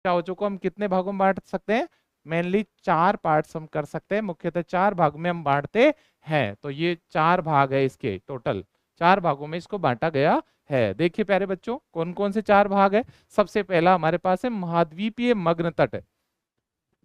उच्चावचों को हम कितने भागों में बांट सकते हैं? मेनली 4 पार्ट्स हम कर सकते हैं, मुख्यतः 4 भाग में हम बांटते हैं। तो ये 4 भाग है इसके, टोटल 4 भागों में इसको बांटा गया है। देखिए प्यारे बच्चों, कौन कौन से 4 भाग है। सबसे पहला हमारे पास है महाद्वीपीय मग्न तट।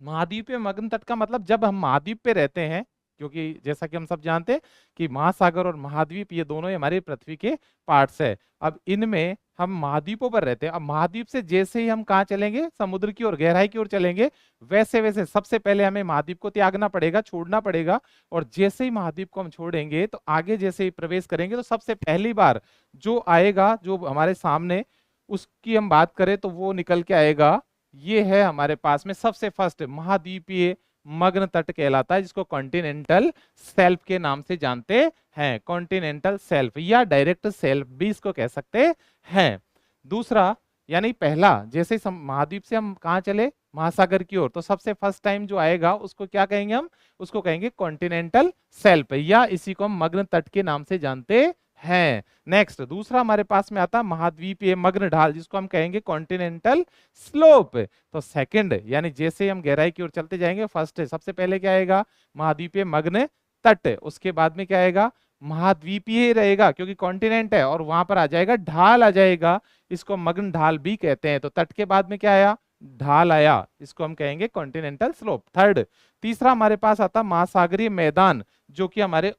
महाद्वीपीय मग्न तट का मतलब जब हम महाद्वीप पे रहते हैं, क्योंकि जैसा कि हम सब जानते हैं कि महासागर और महाद्वीप ये दोनों ही हमारी पृथ्वी के पार्ट्स है। अब इनमें हम महाद्वीपों पर रहते हैं। अब महाद्वीप से जैसे ही हम कहाँ चलेंगे, समुद्र की ओर, गहराई की ओर चलेंगे, वैसे वैसे सबसे पहले हमें महाद्वीप को त्यागना पड़ेगा, छोड़ना पड़ेगा। और जैसे ही महाद्वीप को हम छोड़ेंगे तो आगे जैसे ही प्रवेश करेंगे तो सबसे पहली बार जो आएगा, जो हमारे सामने, उसकी हम बात करें तो वो निकल के आएगा, ये है हमारे पास में सबसे फर्स्ट महाद्वीपीय मग्न तट कहलाता है, जिसको कॉन्टिनेंटल शेल्फ के नाम से जानते हैं। कॉन्टिनेंटल शेल्फ या डायरेक्ट शेल्फ भी इसको कह सकते हैं। दूसरा, यानी पहला, जैसे महाद्वीप से हम कहाँ चले, महासागर की ओर, तो सबसे फर्स्ट टाइम जो आएगा उसको क्या कहेंगे हम, उसको कहेंगे कॉन्टिनेंटल शेल्फ, या इसी को हम मग्न तट के नाम से जानते हैं। नेक्स्ट, दूसरा हमारे पास में आता महाद्वीपीय मग्न ढाल, जिसको हम कहेंगे कॉन्टिनेंटल स्लोप। तो सेकंड, यानी जैसे हम गहराई की ओर चलते जाएंगे, फर्स्ट सबसे पहले क्या आएगा, महाद्वीपीय मग्न तट, उसके बाद में क्या आएगा, महाद्वीपीय रहेगा क्योंकि कॉन्टिनेंट है, और वहां पर आ जाएगा ढाल आ जाएगा, इसको मग्न ढाल भी कहते हैं। तो तट के बाद में क्या आया, ढाल आया, इसको हम कहेंगे कॉन्टिनेंटल स्लोप। थर्ड, तीसरा हमारे पास आता महासागरीय मैदान, जो कि हमारे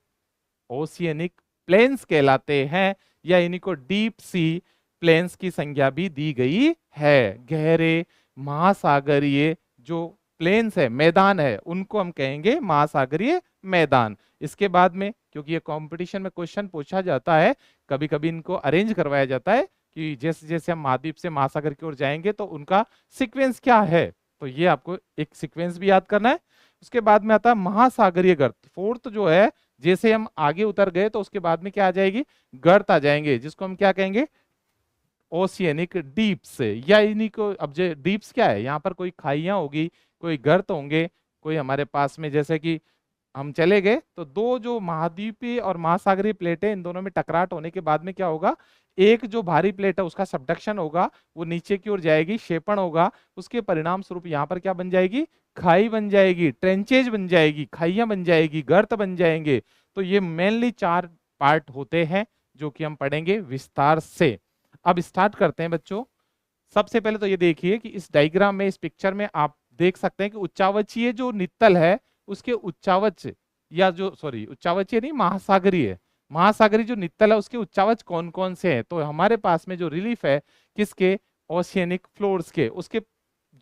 ओशियनिक प्लेन्स कहलाते हैं, या इन्हीं को डीप सी प्लेन्स की संज्ञा भी दी गई है। गहरे महासागरीय जो प्लेन्स है, मैदान है, उनको हम कहेंगे महासागरीय मैदान। इसके बाद में, क्योंकि ये कंपटीशन में क्वेश्चन पूछा जाता है, कभी कभी इनको अरेंज करवाया जाता है कि जैसे जैसे हम महाद्वीप से महासागर की ओर जाएंगे तो उनका सीक्वेंस क्या है, तो ये आपको एक सीक्वेंस भी याद करना है। उसके बाद में आता है महासागरीय गर्त, फोर्थ जो है, जैसे हम आगे उतर गए तो उसके बाद में क्या आ जाएगी, गर्त आ जाएंगे, जिसको हम क्या कहेंगे, ओशियनिक डीप्स। या इन्हीं को, अब जो डीप्स क्या है, यहाँ पर कोई खाइयां होगी, कोई गर्त होंगे, कोई हमारे पास में, जैसे कि हम चले गए तो दो जो महाद्वीपीय और महासागरीय प्लेट है, इन दोनों में टकराट होने के बाद में क्या होगा, एक जो भारी प्लेट है उसका सबडक्शन होगा, वो नीचे की ओर जाएगी, क्षेपण होगा, उसके परिणाम स्वरूप यहाँ पर क्या बन जाएगी, खाई बन जाएगी, ट्रेंचेज बन जाएगी, खाइयां बन जाएगी, गर्त बन जाएंगे। तो ये मेनली 4 पार्ट होते हैं जो कि हम पढ़ेंगे विस्तार से। अब स्टार्ट करते हैं बच्चों। सबसे पहले तो ये देखिए कि इस डायग्राम में, इस पिक्चर में आप देख सकते हैं कि उच्चावचीय जो नित्तल है उसके उच्चावच, या जो सॉरी उच्चावचीय नहीं, महासागरीय, महासागरीय जो नित्तल है उसके उच्चावच कौन कौन से हैं। तो हमारे पास में जो रिलीफ है किसके, ओशियनिक फ्लोर्स के, उसके